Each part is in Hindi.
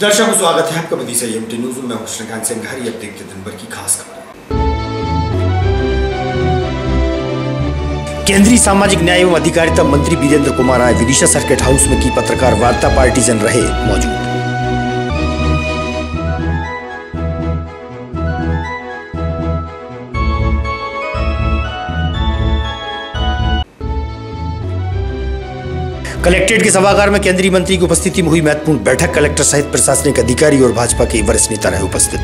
दर्शकों स्वागत है आपका विदिशा एमटी न्यूज में। मैं कृष्णकांत सिंघारी। अब देखते दिन भर की खास खबर। केंद्रीय सामाजिक न्याय एवं अधिकारिता मंत्री वीरेंद्र कुमार आए विदिशा सर्किट हाउस में की पत्रकार वार्ता। पार्टीजन रहे मौजूद। कलेक्ट्रेट के सभागार में केंद्रीय मंत्री की उपस्थिति में हुई महत्वपूर्ण बैठक। कलेक्टर सहित प्रशासनिक अधिकारी और भाजपा के वरिष्ठ नेता रहे उपस्थित।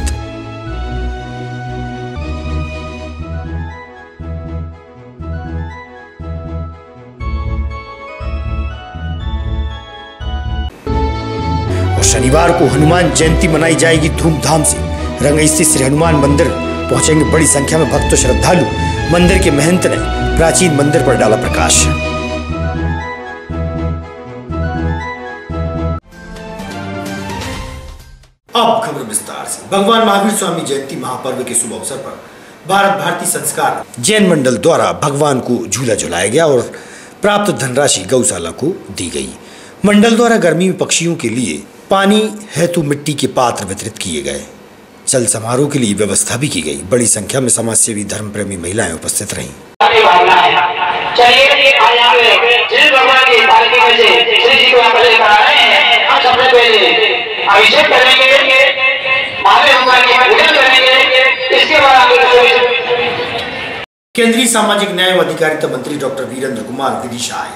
और शनिवार को हनुमान जयंती मनाई जाएगी धूमधाम से। रंग स्थित श्री हनुमान मंदिर पहुंचेंगे बड़ी संख्या में भक्त श्रद्धालु। मंदिर के महंत ने प्राचीन मंदिर पर डाला प्रकाश। अब खबर विस्तार से। भगवान महावीर स्वामी जयंती महापर्व के शुभ अवसर पर भारत भारती संस्कार जैन मंडल द्वारा भगवान को झूला झुलाया गया और प्राप्त धनराशि गौशाला को दी गई। मंडल द्वारा गर्मी में पक्षियों के लिए पानी हेतु मिट्टी के पात्र वितरित किए गए। चल समारोह के लिए व्यवस्था भी की गई। बड़ी संख्या में समाज सेवी धर्म प्रेमी महिलाएं उपस्थित रहीं। अभिषेक करेंगे, महावीर की पूजा करेंगे। इसके बाद केंद्रीय सामाजिक न्याय एवं अधिकारिता मंत्री डॉक्टर वीरेंद्र कुमार विदिशा आए,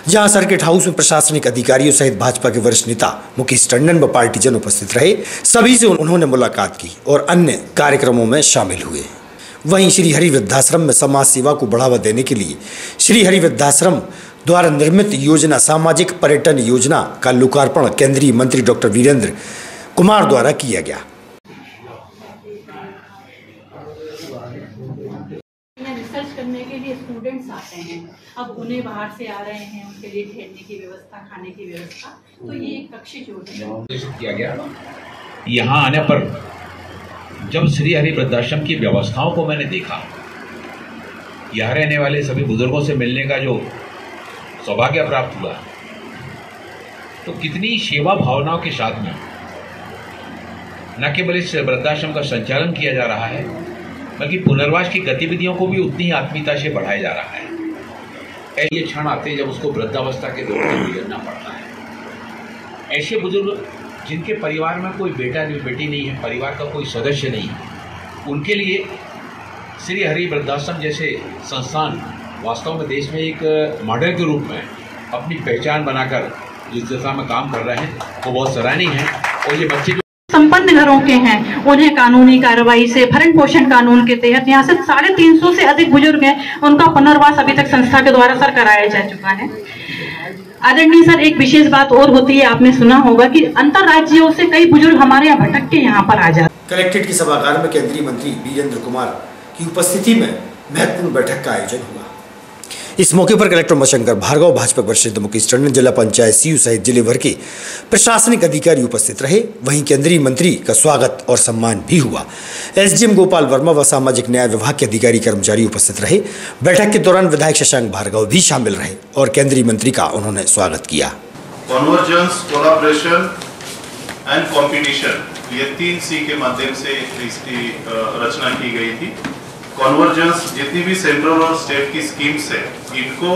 जहां सर्किट हाउस में प्रशासनिक अधिकारियों सहित भाजपा के वरिष्ठ नेता मुकेश टंडन व पार्टीजन उपस्थित रहे। सभी से उन्होंने मुलाकात की और अन्य कार्यक्रमों में शामिल हुए। वहीं श्री हरि वृद्धाश्रम में समाज सेवा को बढ़ावा देने के लिए श्री हरि वृद्धाश्रम द्वारा निर्मित योजना सामाजिक पर्यटन योजना का लोकार्पण केंद्रीय मंत्री डॉक्टर वीरेंद्र कुमार द्वारा किया गया। रिसर्च करने के लिए स्टूडेंट्स आते हैं, अब उन्हें बाहर से आ रहे हैं, उनके लिए ठहरने की व्यवस्था, खाने की व्यवस्था, तो ये एक कक्ष जो किया गया। यहाँ आने पर जब श्री हरि वृद्धाश्रम की व्यवस्थाओं को मैंने देखा, यहाँ रहने वाले सभी बुजुर्गों से मिलने का जो सौभाग्य प्राप्त हुआ, तो कितनी सेवा भावनाओं के साथ में न केवल इस वृद्धाश्रम का संचालन किया जा रहा है, बल्कि पुनर्वास की गतिविधियों को भी उतनी ही आत्मीयता से बढ़ाया जा रहा है। ऐसे क्षण आते हैं जब उसको वृद्धावस्था के दौर से गुजरना पड़ता है। ऐसे बुजुर्ग जिनके परिवार में कोई बेटा नहीं, बेटी नहीं है, परिवार का कोई सदस्य नहीं है, उनके लिए श्री हरि वृद्धाश्रम जैसे संस्थान वास्तव में देश में एक मॉडल के रूप में अपनी पहचान बनाकर जिस दिशा में काम कर रहे हैं वो बहुत सराहनीय है। और ये बच्चे संपन्न घरों के हैं, उन्हें कानूनी कार्रवाई से भरण पोषण कानून के तहत यहाँ से 350 से अधिक बुजुर्ग हैं, उनका पुनर्वास अभी तक संस्था के द्वारा सर कराया जा चुका है। आदरणीय सर, एक विशेष बात और होती है, आपने सुना होगा कि अंतर राज्यों से कई बुजुर्ग हमारे यहाँ भटक के यहाँ पर आ जाते। कलेक्ट्रेट के सभागार में केंद्रीय मंत्री वीरेंद्र कुमार की उपस्थिति में महत्वपूर्ण बैठक का आयोजन हुआ। इस मौके पर कलेक्टर उमाशंकर भार्गव, भाजपा वरिष्ठ नेता मुकेश टंडन, जिला पंचायत सीयू सहित जिले भर के प्रशासनिक अधिकारी उपस्थित रहे। वहीं केंद्रीय मंत्री का स्वागत और सम्मान भी हुआ। एसडीएम गोपाल वर्मा व सामाजिक न्याय विभाग के अधिकारी कर्मचारी उपस्थित रहे। बैठक के दौरान विधायक शशांक भार्गव भी शामिल रहे और केंद्रीय मंत्री का उन्होंने स्वागत किया। कन्वर्जेंस, कोलैबोरेशन एंड कंपटीशन, ये 3 C के माध्यम से इसकी रचना की गई थी। कन्वर्जेंस, जितनी भी सेंट्रल और स्टेट की स्कीम्स है इनको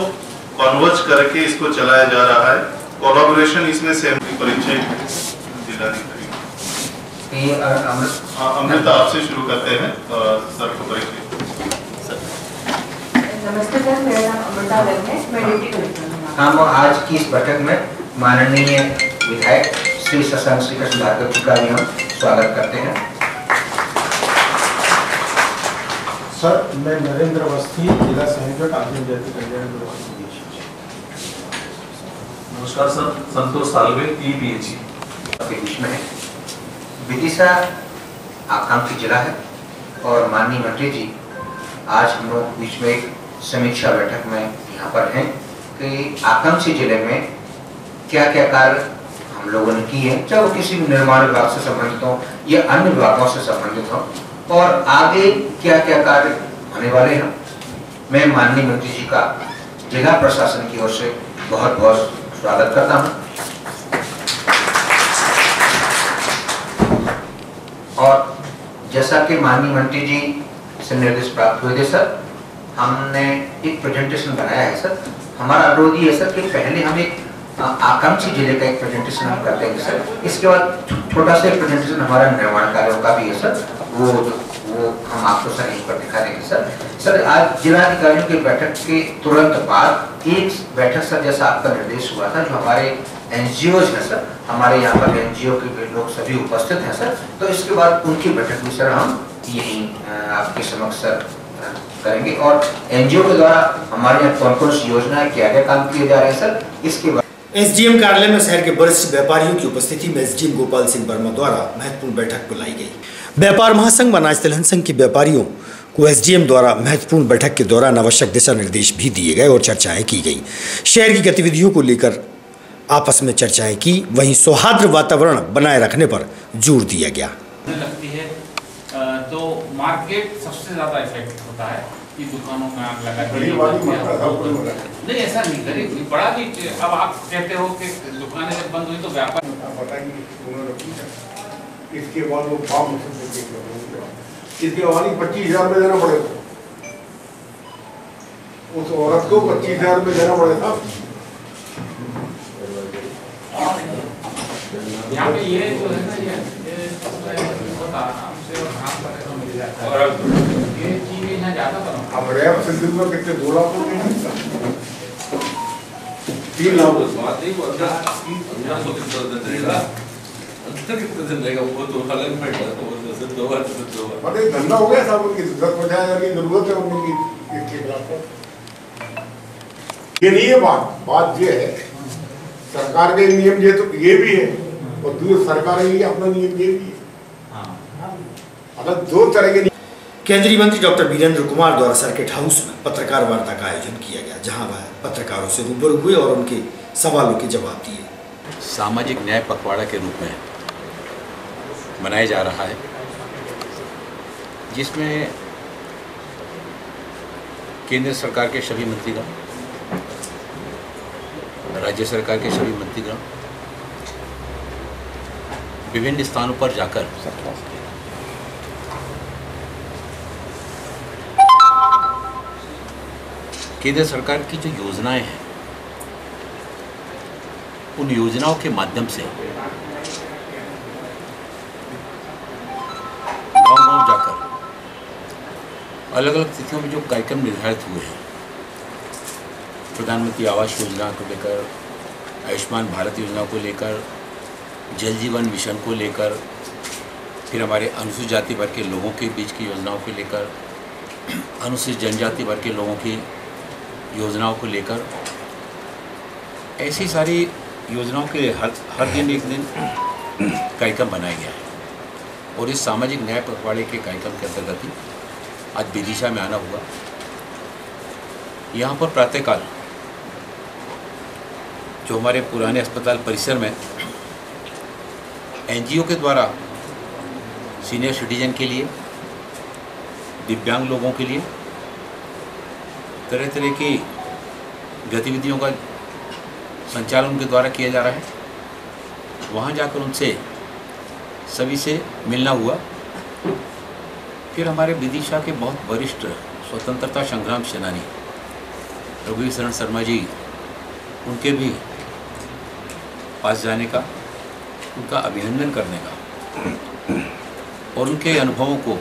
कन्वर्ज करके इसको चलाया जा रहा है। कोलैबोरेशन, इसमें परिचय जिलाधिकारी अमृता आपसे शुरू करते हैं। सर को परिचय। नमस्ते सर, मेरा नाम अमृता है, मैं ड्यूटी कलेक्टर हूँ। हम आज की इस बैठक में माननीय विधायक श्री शशांक श्री कृष्ण भार्गव जी का भी हम स्वागत करते हैं। सर, मैं नरेंद्र अवस्थी, जिला संयोजक आदिम जाति कल्याण। नमस्कार सर, संतोष सालवे, EPHE के बीच में है। विदिशा आकांक्षी जिला है और माननीय मंत्री जी आज हम लोग बीच में एक समीक्षा बैठक में यहाँ पर हैं कि आकांक्षी जिले में क्या क्या कार्य हम लोगों ने किए हैं, चाहे वो किसी भी निर्माण विभाग से संबंधित हो या अन्य विभागों से संबंधित हो, और आगे क्या क्या कार्य होने वाले हैं। मैं माननीय मंत्री जी का जिला प्रशासन की ओर से बहुत बहुत स्वागत करता हूं। जैसा कि माननीय मंत्री जी से निर्देश प्राप्त हुए थे सर, हमने एक प्रेजेंटेशन बनाया है सर। हमारा अनुरोध ये है सर कि पहले हम एक आकांक्षी जिले का एक प्रेजेंटेशन हम कर देंगे सर। इसके बाद छोटा सा एक प्रेजेंटेशन हमारा निर्माण कार्यों का भी है सर, वो हम आपको सर यहीं पर दिखा देंगे सर। सर आज जिलाधिकारियों की बैठक के तुरंत बाद एक बैठक सर, जैसा आपका निर्देश हुआ था, जो हमारे एनजीओज है सर, हमारे यहाँ पर एनजीओ के लोग सभी उपस्थित हैं सर, तो इसके बाद उनकी बैठक भी सर हम यहीं आपके समक्ष सर करेंगे। और एनजीओ के द्वारा हमारे यहाँ कौन कौन सी योजनाएं क्या क्या काम किए जा रहे हैं सर, इसके बाद एसडीएम कार्यालय में शहर के वरिष्ठ व्यापारियों की उपस्थिति में एसडीएम गोपाल सिंह वर्मा द्वारा महत्वपूर्ण बैठक बुलाई गई। व्यापार महासंघ अनाज तिलहन संघ के व्यापारियों को एसडीएम द्वारा महत्वपूर्ण बैठक के दौरान आवश्यक दिशा निर्देश भी दिए गए और चर्चाएं की गई। शहर की गतिविधियों को लेकर आपस में चर्चाएं की, वहीं सौहार्द वातावरण बनाए रखने पर जोर दिया गया। लगती है तो मार्केट सबसे ज्यादा इफेक्ट होता है कि दुकानों में आग लगा नहीं, ऐसा नहीं गरीब बड़ा भी। अब आप कहते हो कि दुकानें जब बंद हुई तो व्यापार इसके बाद वो फॉर्म इसके बाद 25,000 में देना पड़ेगा, उस औरत को 25,000 में देना पड़ेगा। यहाँ पे ये जो है ना, ये होता हमसे और काम करने को मिल जाता है, और ये चीजें यहाँ ज्यादा बना। अब रैप सिंधिल में कितने 2 लाख हो गए, 3 लाख बात नहीं होता, 15 दिन रहेगा, अंतर कितने दिन रहेगा वो तो अलग बैठा है, वो तो 2 बार मतलब धंधा हो गया साहब, उनकी 10-50,000 की जरूरत है उनकी इसके खिलाफ। ये नहीं है बात ये है सरकार के नियम, ये तो ये भी है, और दूसरी सरकार के लिए अपना नियम ये भी है। अगर 2 तरह के केंद्रीय मंत्री डॉक्टर वीरेंद्र कुमार द्वारा सर्किट हाउस में पत्रकार वार्ता का आयोजन किया गया, जहां वह पत्रकारों से रूबरू हुए और उनके सवालों के जवाब दिए। सामाजिक न्याय पखवाड़ा के रूप में मनाया जा रहा है, जिसमें केंद्र सरकार के सभी मंत्रीगण, राज्य सरकार के सभी मंत्रीगण विभिन्न स्थानों पर जाकर केंद्र सरकार की जो योजनाएं हैं, उन योजनाओं के माध्यम से गांव-गांव जाकर अलग अलग तिथियों में जो कार्यक्रम निर्धारित हुए हैं, प्रधानमंत्री आवास योजना को लेकर, आयुष्मान भारत योजना को लेकर, जल जीवन मिशन को लेकर, फिर हमारे अनुसूचित जाति वर्ग के लोगों के बीच की योजनाओं को लेकर, अनुसूचित जनजाति वर्ग के लोगों की योजनाओं को लेकर, ऐसी सारी योजनाओं के लिए हर दिन एक दिन कार्यक्रम बनाया गया है। और इस सामाजिक न्याय पखवाड़े के कार्यक्रम के अंतर्गत ही आज विदिशा में आना हुआ। यहाँ पर प्रातःकाल जो हमारे पुराने अस्पताल परिसर में एनजीओ के द्वारा सीनियर सिटीजन के लिए, दिव्यांग लोगों के लिए तरह तरह की गतिविधियों का संचालन उनके द्वारा किया जा रहा है। वहाँ जाकर उनसे सभी से मिलना हुआ। फिर हमारे विदिशा के बहुत वरिष्ठ स्वतंत्रता संग्राम सेनानी रघुवीर शरण शर्मा जी, उनके भी पास जाने का, उनका अभिनंदन करने का और उनके अनुभवों को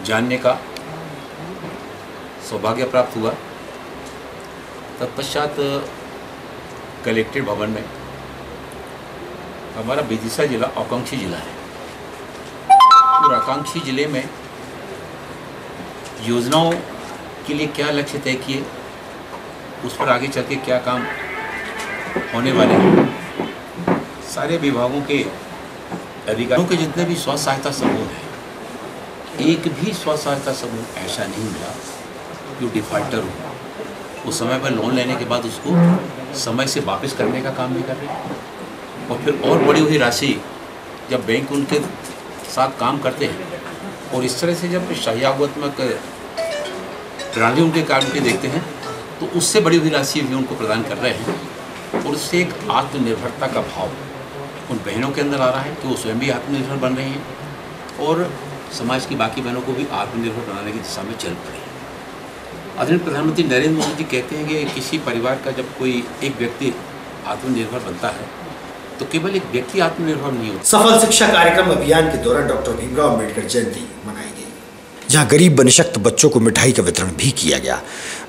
जानने का सौभाग्य प्राप्त हुआ। तत्पश्चात कलेक्ट्रेट भवन में, हमारा विदिशा जिला आकांक्षी जिला है, और आकांक्षी जिले में योजनाओं के लिए क्या लक्ष्य तय किए, उस पर आगे चल के क्या काम होने वाले हैं, सारे विभागों के अधिकारियों के जितने भी स्व सहायता समूह हैं, एक भी स्व सहायता समूह ऐसा नहीं मिला जो डिफॉल्टर हो। उस समय पर लोन लेने के बाद उसको समय से वापस करने का काम भी कर रहे हैं, और फिर और बढ़ी हुई राशि जब बैंक उनके साथ काम करते हैं और इस तरह से जब सहयोगात्मक प्रणाली उनके काम के देखते हैं, तो उससे बड़ी हुई राशि भी उनको प्रदान कर रहे हैं। और उससे एक आत्मनिर्भरता का भाव उन बहनों के अंदर आ रहा है कि वो स्वयं भी आत्मनिर्भर बन रही हैं, और समाज की बाकी बहनों को भी आत्मनिर्भर बनाने की दिशा में चल पड़े। आदरणीय प्रधानमंत्री नरेंद्र मोदी जी कहते हैं कि किसी परिवार का जब कोई एक व्यक्ति आत्मनिर्भर बनता है तो केवल एक व्यक्ति आत्मनिर्भर नहीं होता। सफल शिक्षा कार्यक्रम अभियान के दौरान डॉक्टर भीमराव अम्बेडकर जयंती मनाई गई, जहां गरीब बनिशक्त बच्चों को मिठाई का वितरण भी किया गया।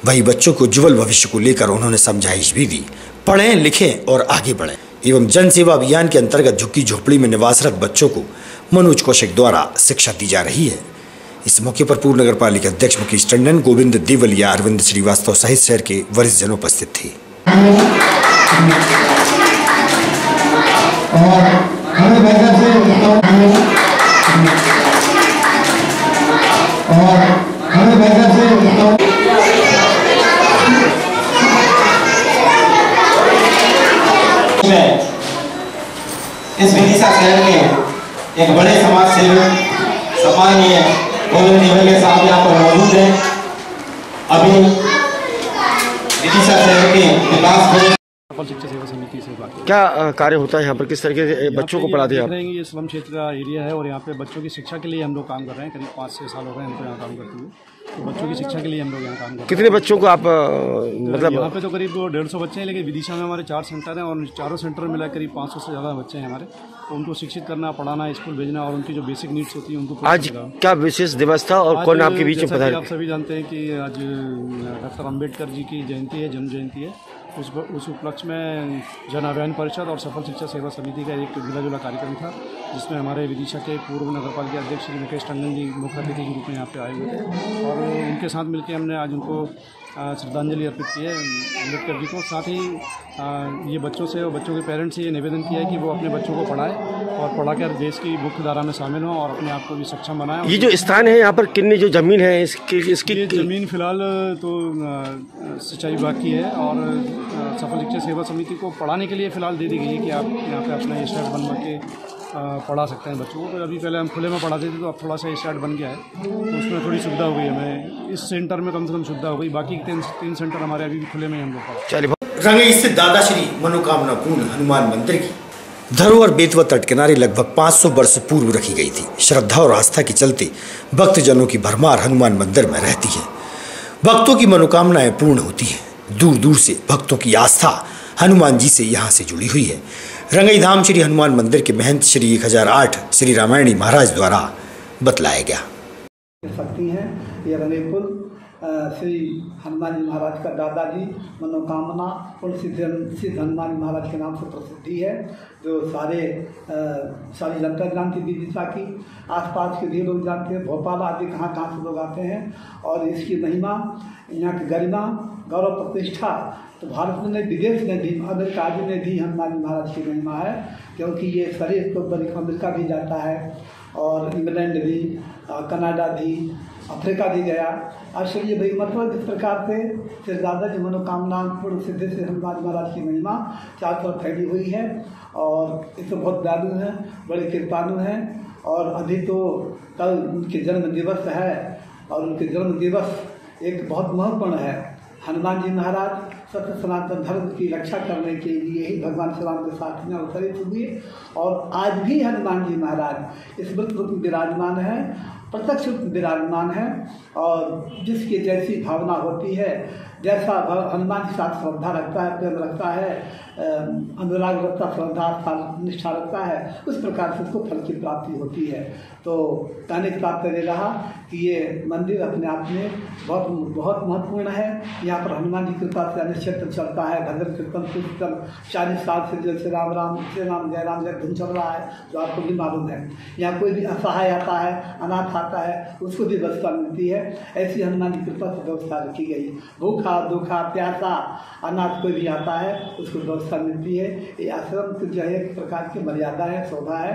वहीं बच्चों को उज्जवल भविष्य को लेकर उन्होंने समझाइश भी दी, पढ़ें लिखें और आगे बढ़ें। एवं जन सेवा अभियान के अंतर्गत झुग्गी झोपड़ी में निवासरत बच्चों को मनोज कौशिक द्वारा शिक्षा दी जा रही है। इस मौके पर पूर्व नगर पालिका अध्यक्ष मुकेश टंडन, गोविंद देवलिया, अरविंद श्रीवास्तव सहित शहर के वरिष्ठ जन उपस्थित थे। इस विदिशा शहर के एक बड़े समाज सेवक सम्मानीय गोविंद देवलिया साहब यहाँ पर मौजूद हैं। अभी विदिशा शहर के विकास को शिक्षा सेवा समिति से बात क्या कार्य होता है यहाँ पर, किस तरीके से बच्चों को पढ़ाते हैं आप? ये स्लम क्षेत्र का एरिया है और यहाँ पे बच्चों की शिक्षा के लिए हम लोग काम कर रहे हैं। करीब 5-6 साल हो गए हमको यहाँ काम करते हुए। तो बच्चों की शिक्षा के लिए हम लोग यहाँ काम कर रहे हैं। कितने बच्चों को आप मतलब? यहाँ पे तो करीब 150 बच्चे हैं, लेकिन विदिशा में हमारे 4 सेंटर हैं और चारों सेंटर मिला करीब 500 से ज़्यादा बच्चे हैं हमारे। तो उनको शिक्षित करना, पढ़ाना, स्कूल भेजना और उनकी जो बेसिक नीड्स होती है उनको। आज क्या विशेष दिवस था और कौन आपके बीच में पधारे? आप सभी जानते हैं कि आज डॉक्टर अम्बेडकर जी की जयंती है, जन्म जयंती है। उस उपलक्ष्य में जन अभियान परिषद और सफल शिक्षा सेवा समिति का एक मिला जुला कार्यक्रम था, जिसमें हमारे विदिशा के पूर्व नगर पालिका अध्यक्ष श्री मुकेश टंडन जी मुख्य अतिथि के रूप में यहाँ पे आए हुए थे और उनके साथ मिलकर हमने आज उनको श्रद्धांजलि अर्पित की है अम्बेडकर जी को। साथ ही ये बच्चों से और बच्चों के पेरेंट्स से ये निवेदन किया है कि वो अपने बच्चों को पढ़ाएं और पढ़ाकर देश की मुख्य धारा में शामिल हों और अपने आप को भी सक्षम बनाएं। ये जो स्थान है यहाँ पर कितनी जो जमीन है इसकी ये ज़मीन फिलहाल तो सिंचाई विभाग की है और सफल शिक्षा सेवा समिति को पढ़ाने के लिए फ़िलहाल दे दी गई है कि आप यहाँ पे अपना स्टार्ट बनवा के पढ़ा सकते हैं बच्चों को। तो अभी पहले हम खुले में पढ़ाते थे, तो अब थोड़ा सा स्टार्ट बन गया है, तो उसमें थोड़ी सुविधा हो गई हमें। इस सेंटर में कम से कम सुविधा हो गई, बाकी 3 सेंटर हमारे अभी भी खुले में हम लोग पढ़ा। रंगई स्थित दादा श्री मनोकामना पूर्ण हनुमान मंदिर की धरोहर बेतवा तट किनारे लगभग 500 वर्ष पूर्व रखी गई थी। श्रद्धा और आस्था के चलते भक्तजनों की भरमार हनुमान मंदिर में रहती है। भक्तों की मनोकामनाएं पूर्ण होती हैं। दूर दूर से भक्तों की आस्था हनुमान जी से यहाँ से जुड़ी हुई है। रंगई धाम श्री हनुमान मंदिर के महंत श्री 1008 श्री रामायणी महाराज द्वारा बतलाया गया। शक्ति है ये रंगई पुल श्री हनुमान जी महाराज का दादाजी मनोकामना पूर्ण सिद्ध हनुमान जी महाराज के नाम से प्रसिद्धि है, जो सारी जनता जानती विदिशा की, आसपास के भी लोग जानते हैं, भोपाल आदि कहाँ से लोग आते हैं। और इसकी महिमा, यहाँ की गरिमा, गौरव, प्रतिष्ठा तो भारत में नहीं, विदेश में भी, अमेरिका आदि में भी हनुमान जी महाराज की महिमा है, क्योंकि ये शरीर तो अमेरिका भी जाता है और इंग्लैंड भी, कनाडा भी, अफ्रीका भी गया। आश्चर्य भाई मतलब इस प्रकार से श्री दादा जी मनोकामना पूर्ण सिद्धि से हनुमान महाराज की महिमा चारों तरफ फैली हुई है और इससे बहुत दयालु हैं, बड़े कृपालु हैं। और अभी तो कल उनके जन्म दिवस है और उनके जन्म दिवस एक बहुत महत्वपूर्ण है। हनुमान जी महाराज सत्य सनातन धर्म की रक्षा करने के लिए ही भगवान श्री राम के साथ में अवतरित हुए और आज भी हनुमान जी महाराज इस वृत्त रूप में विराजमान है, प्रत्यक्ष रूप में विराजमान है। और जिसकी जैसी भावना होती है, जैसा हनुमान के साथ श्रद्धा रखता है, प्रेम रखता है, अनुराग रखता, श्रद्धा निष्ठा रखता है, उस प्रकार से उसको फल की प्राप्ति होती है। तो कहने का तात्पर्य रहा कि ये मंदिर अपने आप में बहुत महत्वपूर्ण है। यहाँ पर हनुमान जी कृपा से अनिश्चित चलता है, भजन कीर्तन कीर्तन 40 साल से जो श्री राम जय राम जय धुन चल रहा है, जो आपको भी मालूम है। यहाँ कोई भी असहाय आता है, अनाथ आता है, उसको भी व्यवस्था मिलती है। ऐसी हनुमान जी कृपा से व्यवस्था रखी गई। भूखा दुखा प्यासा अनाथ कोई भी आता है, उसको व्यवस्था मिलती है। ये आश्रम की जो है एक प्रकार की मर्यादा है, शोभा है,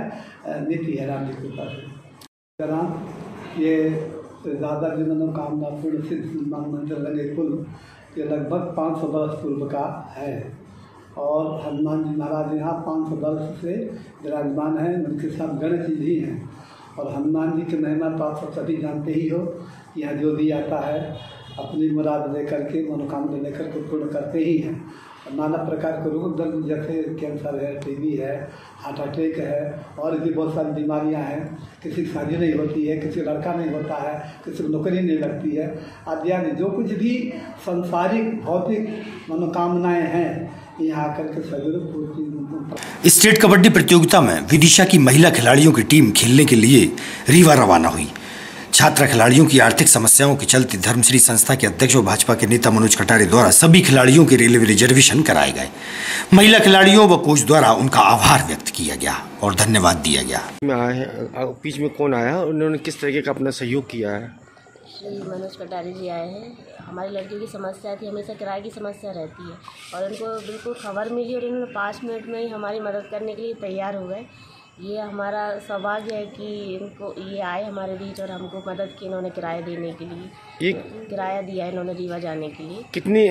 नीति है राम जी कृपा से। ये दादा जी मनोकामना पूर्ण सिद्ध हनुमान मंदिर रंगई पुल ये लगभग 500 वर्ष पूर्व का है और हनुमान जी महाराज यहाँ 500 वर्ष से विराजमान हैं। उनके साथ गणेश जी भी हैं और हनुमान जी की महिमा तो आप सभी जानते ही हो। यहाँ जो भी आता है अपनी मुराद लेकर के, मनोकामना लेकर के पूर्ण करते ही हैं। नाना प्रकार के रोग जैसे कैंसर है, टीबी है, हार्ट अटैक है और भी बहुत सारी बीमारियां हैं। किसी की शादी नहीं होती है, किसी लड़का नहीं होता है, किसी को नौकरी नहीं लगती है आदि आदि जो कुछ भी संसारिक भौतिक मनोकामनाएं हैं यहाँ आकर के सभी पूर्ति। स्टेट कबड्डी प्रतियोगिता में विदिशा की महिला खिलाड़ियों की टीम खेलने के लिए रीवा रवाना हुई। छात्रा खिलाड़ियों की आर्थिक समस्याओं के चलते धर्मश्री संस्था के अध्यक्ष और भाजपा के नेता मनोज कटारे द्वारा सभी खिलाड़ियों के रेलवे रिजर्वेशन कराए गए। महिला खिलाड़ियों व कोच द्वारा उनका आभार व्यक्त किया गया और धन्यवाद दिया गया। बीच में कौन आया, उन्होंने किस तरीके का अपना सहयोग किया है? श्री मनोज कटारे जी आए हैं। हमारी लड़की की समस्या थी, हमेशा किराए की समस्या रहती है और उनको बिल्कुल खबर मिली और इन्होंने 5 मिनट में ही हमारी मदद करने के लिए तैयार हो गए। ये हमारा सौभाग्य है कि इनको ये आए हमारे बीच और हमको मदद की इन्होंने किराया देने के लिए। किराया दिया इन्होंने रीवा जाने के लिए। कितनी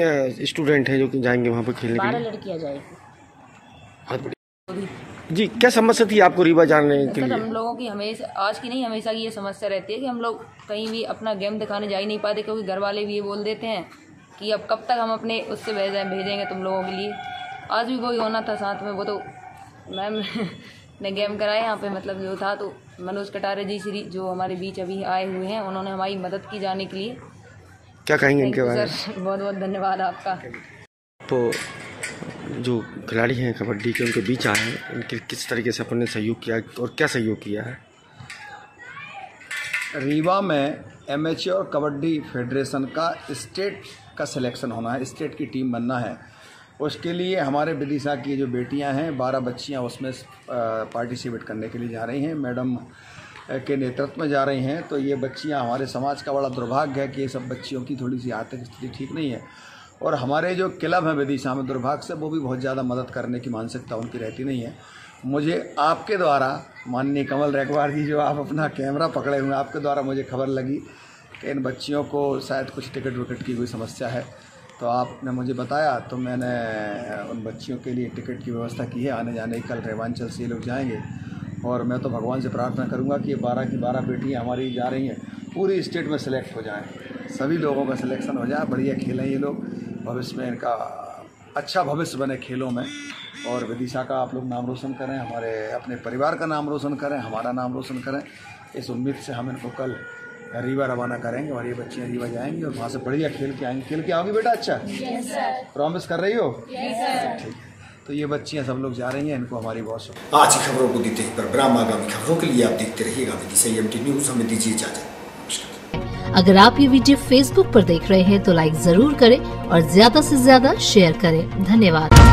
स्टूडेंट हैं जो कि जाएंगे वहाँ पर खेलने के लिए? 12 लड़कियाँ जाएगी। जी, क्या समस्या थी आपको रीवा जाने के लिए? हम लोगों की हमेशा, आज की नहीं हमेशा की ये समस्या रहती है कि हम लोग कहीं भी अपना गेम दिखाने जा ही नहीं पाते, क्योंकि घर वाले भी ये बोल देते हैं कि अब कब तक हम अपने उससे भेजेंगे तुम लोगों के लिए। आज भी वही होना था साथ में, वो तो मैम ने गेम कराया यहाँ पे, मतलब जो था। तो मनोज कटारे जी श्री जो हमारे बीच अभी आए हुए हैं, उन्होंने हमारी मदद की जाने के लिए। क्या कहेंगे इनके बारे में? सर बहुत बहुत धन्यवाद आपका। तो जो खिलाड़ी हैं कबड्डी के, उनके बीच आए हैं, इनके किस तरीके से अपने सहयोग किया और क्या सहयोग किया है? रीवा में एमेच्योर कबड्डी फेडरेशन का स्टेट का सिलेक्शन होना है, स्टेट की टीम बनना है। उसके लिए हमारे विदिशा की जो बेटियां हैं, 12 बच्चियां उसमें पार्टिसिपेट करने के लिए जा रही हैं। मैडम के नेतृत्व में जा रही हैं। तो ये बच्चियां, हमारे समाज का बड़ा दुर्भाग्य है कि ये सब बच्चियों की थोड़ी सी आर्थिक स्थिति ठीक नहीं है और हमारे जो क्लब हैं विदिशा में, दुर्भाग्य से वो भी बहुत ज़्यादा मदद करने की मानसिकता उनकी रहती नहीं है। मुझे आपके द्वारा, माननीय कमल रेखवार जी जो आप अपना कैमरा पकड़े हुए हैं, आपके द्वारा मुझे खबर लगी कि इन बच्चियों को शायद कुछ टिकट विकट की कोई समस्या है। तो आपने मुझे बताया तो मैंने उन बच्चियों के लिए टिकट की व्यवस्था की है आने जाने की। कल रेवांचल से ये लोग जाएंगे और मैं तो भगवान से प्रार्थना करूंगा कि ये 12 की 12 बेटियां हमारी जा रही हैं, पूरी स्टेट में सेलेक्ट हो जाएं, सभी लोगों का सिलेक्शन हो जाए, बढ़िया खेलें ये लोग, भविष्य में इनका अच्छा भविष्य बने खेलों में और विदिशा का आप लोग नाम रोशन करें, हमारे अपने परिवार का नाम रोशन करें, हमारा नाम रोशन करें। इस उम्मीद से हम इनको कल रीवा रवाना करेंगे और ये बच्चियाँ रीवा जाएंगी और वहाँ से बढ़िया खेल के आएंगी। खेल के आओगी बेटा? अच्छा, प्रॉमिस कर रही हो? ठीक है। तो ये बच्चियाँ सब लोग जा रही हैं, इनको हमारी बहुत शुक्रिया। आज की खबरों को देते ही पर ब्राह्म आगामी खबरों के लिए आप देखते रहिएगा विदिशा EMT न्यूज। हमें दीजिए इजाजत। अगर आप ये वीडियो फेसबुक पर देख रहे हैं तो लाइक जरूर करें और ज्यादा से ज्यादा शेयर करें। धन्यवाद।